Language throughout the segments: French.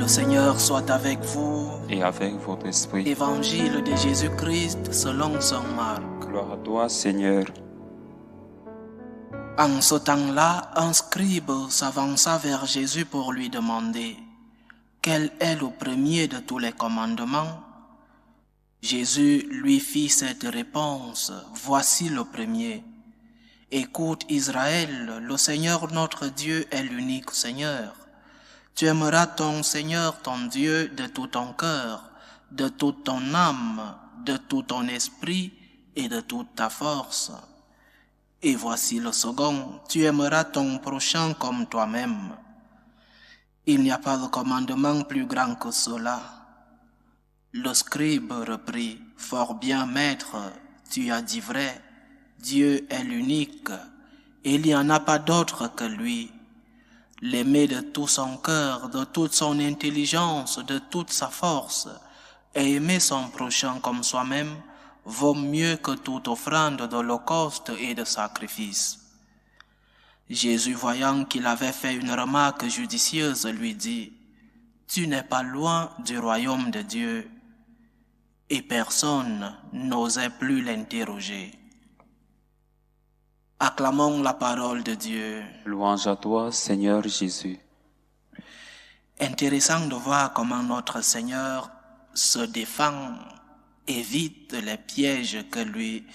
Seigneur soit avec vous. Et avec votre esprit. Évangile de Jésus-Christ selon saint Marc. Gloire à toi, Seigneur. En ce temps-là, un scribe s'avança vers Jésus pour lui demander « Quel est le premier de tous les commandements ?» Jésus lui fit cette réponse « Voici le premier. Écoute Israël, le Seigneur notre Dieu est l'unique Seigneur. Tu aimeras ton Seigneur, ton Dieu, de tout ton cœur, de toute ton âme, de tout ton esprit et de toute ta force. Et voici le second, tu aimeras ton prochain comme toi-même. Il n'y a pas de commandement plus grand que cela. » Le scribe reprit, « Fort bien, maître, tu as dit vrai, Dieu est l'unique, et il n'y en a pas d'autre que lui. L'aimer de tout son cœur, de toute son intelligence, de toute sa force, et aimer son prochain comme soi-même, vaut mieux que toute offrande d'holocauste et de sacrifice. » Jésus, voyant qu'il avait fait une remarque judicieuse, lui dit, « Tu n'es pas loin du royaume de Dieu. » Et personne n'osait plus l'interroger. Acclamons la parole de Dieu. Louange à toi, Seigneur Jésus. Intéressant de voir comment notre Seigneur se défend, évite les pièges que lui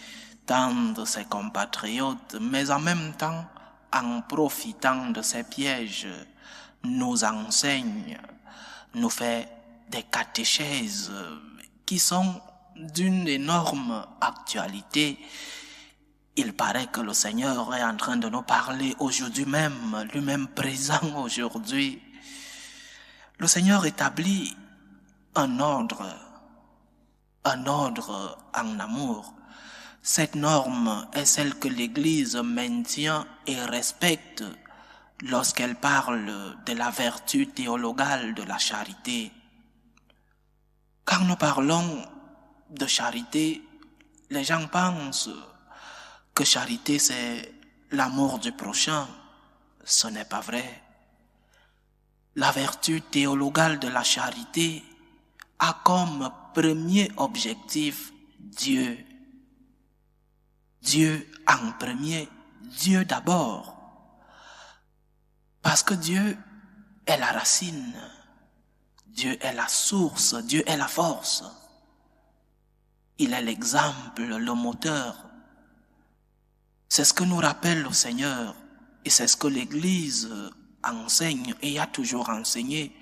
tendent ses compatriotes, mais en même temps, en profitant de ces pièges, nous enseigne, nous fait des catéchèses qui sont d'une énorme actualité. Il paraît que le Seigneur est en train de nous parler aujourd'hui même, lui-même présent aujourd'hui. Le Seigneur établit un ordre en amour. Cette norme est celle que l'Église maintient et respecte lorsqu'elle parle de la vertu théologale de la charité. Quand nous parlons de charité, les gens pensent que charité c'est l'amour du prochain. Ce n'est pas vrai. La vertu théologale de la charité a comme premier objectif Dieu. Dieu en premier, Dieu d'abord. Parce que Dieu est la racine, Dieu est la source, Dieu est la force. Il est l'exemple, le moteur. C'est ce que nous rappelle le Seigneur et c'est ce que l'Église enseigne et a toujours enseigné.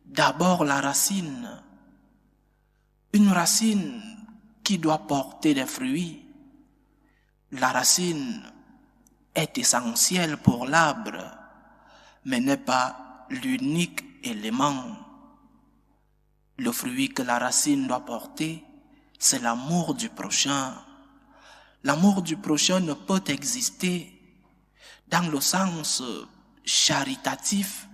D'abord la racine. Une racine qui doit porter des fruits. La racine est essentielle pour l'arbre, mais n'est pas l'unique élément. Le fruit que la racine doit porter, c'est l'amour du prochain. L'amour du prochain ne peut exister dans le sens charitatif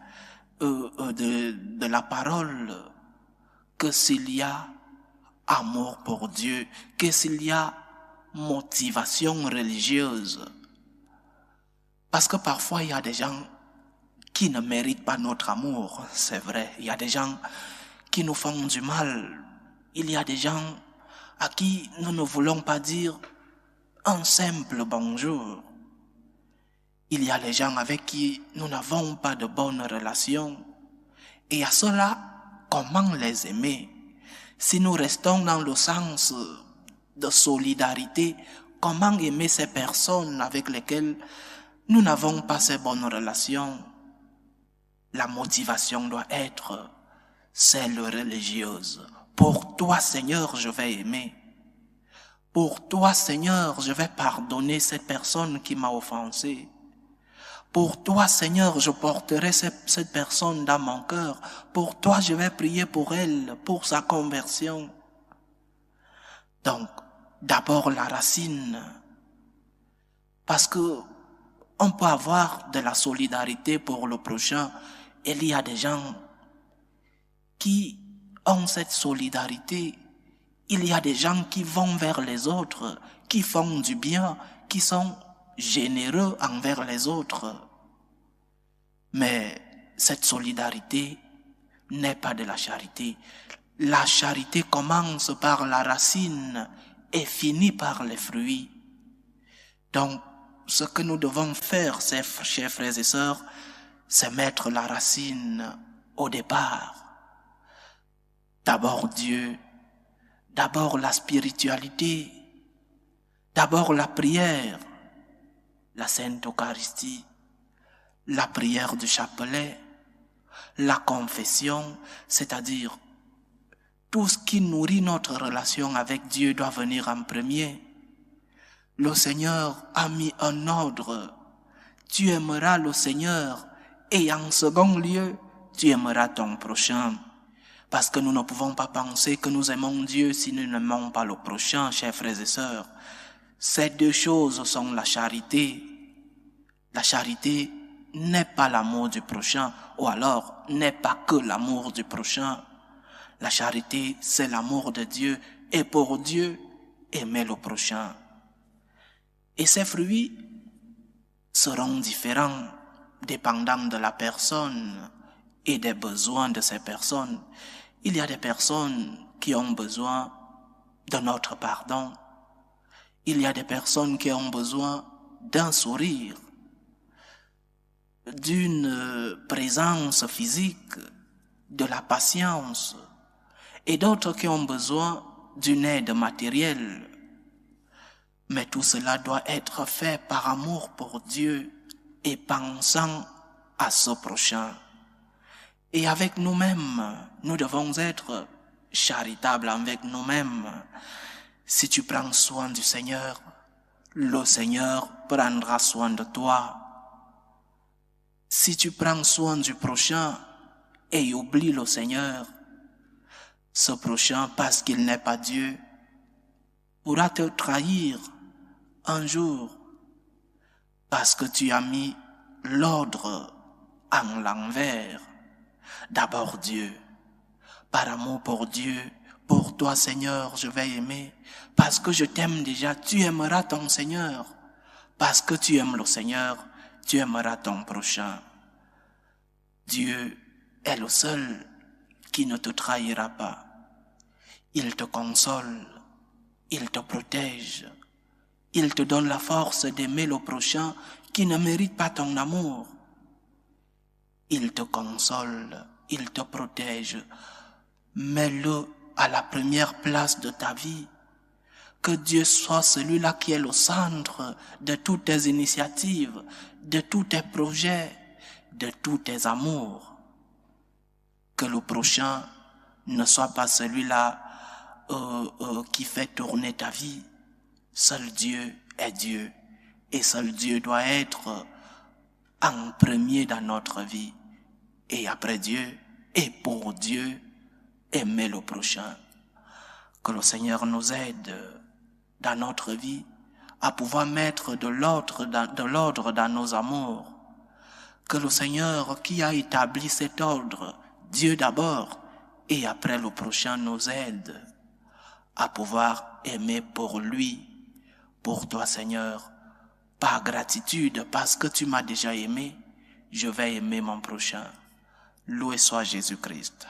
de la parole que s'il y a amour pour Dieu, que s'il y a motivation religieuse. Parce que parfois il y a des gens qui ne méritent pas notre amour, c'est vrai. Il y a des gens qui nous font du mal. Il y a des gens à qui nous ne voulons pas dire un simple bonjour. Il y a les gens avec qui nous n'avons pas de bonnes relations. Et à cela, comment les aimer? Si nous restons dans le sens de solidarité, comment aimer ces personnes avec lesquelles nous n'avons pas ces bonnes relations? La motivation doit être celle religieuse. Pour toi, Seigneur, je vais aimer. Pour toi, Seigneur, je vais pardonner cette personne qui m'a offensé. Pour toi, Seigneur, je porterai cette personne dans mon cœur. Pour toi, je vais prier pour elle, pour sa conversion. Donc, d'abord la racine. Parce que on peut avoir de la solidarité pour le prochain. Il y a des gens qui ont cette solidarité. Il y a des gens qui vont vers les autres, qui font du bien, qui sont généreux envers les autres. Mais cette solidarité n'est pas de la charité. La charité commence par la racine et finit par les fruits. Donc, ce que nous devons faire, chers frères et sœurs, c'est mettre la racine au départ. D'abord Dieu, d'abord la spiritualité, d'abord la prière, la Sainte Eucharistie, la prière du chapelet, la confession, c'est-à-dire tout ce qui nourrit notre relation avec Dieu doit venir en premier. Le Seigneur a mis un ordre. Tu aimeras le Seigneur et en second lieu, tu aimeras ton prochain. Parce que nous ne pouvons pas penser que nous aimons Dieu si nous n'aimons pas le prochain, chers frères et sœurs. Ces deux choses sont la charité. La charité n'est pas l'amour du prochain, ou alors n'est pas que l'amour du prochain. La charité, c'est l'amour de Dieu, et pour Dieu, aimer le prochain. Et ces fruits seront différents, dépendant de la personne et des besoins de ces personnes. Il y a des personnes qui ont besoin de notre pardon. Il y a des personnes qui ont besoin d'un sourire, d'une présence physique, de la patience, et d'autres qui ont besoin d'une aide matérielle. Mais tout cela doit être fait par amour pour Dieu et pensant à ce prochain. Et avec nous-mêmes, nous devons être charitables avec nous-mêmes. Si tu prends soin du Seigneur, le Seigneur prendra soin de toi. Si tu prends soin du prochain et oublies le Seigneur, ce prochain, parce qu'il n'est pas Dieu, pourra te trahir un jour parce que tu as mis l'ordre en l'envers. D'abord Dieu, par amour pour Dieu, pour toi Seigneur, je vais aimer. Parce que je t'aime déjà, tu aimeras ton Seigneur. Parce que tu aimes le Seigneur, tu aimeras ton prochain. Dieu est le seul qui ne te trahira pas. Il te console, il te protège, il te donne la force d'aimer le prochain qui ne mérite pas ton amour. Il te console, il te protège. Mets-le à la première place de ta vie. Que Dieu soit celui-là qui est le centre de toutes tes initiatives, de tous tes projets, de tous tes amours. Que le prochain ne soit pas celui-là qui fait tourner ta vie. Seul Dieu est Dieu et seul Dieu doit être en premier dans notre vie. Et après Dieu, et pour Dieu, aimer le prochain. Que le Seigneur nous aide dans notre vie à pouvoir mettre de l'ordre dans nos amours. Que le Seigneur qui a établi cet ordre, Dieu d'abord, et après le prochain nous aide à pouvoir aimer pour lui, pour toi Seigneur, par gratitude, parce que tu m'as déjà aimé, je vais aimer mon prochain. Loué soit Jésus-Christ.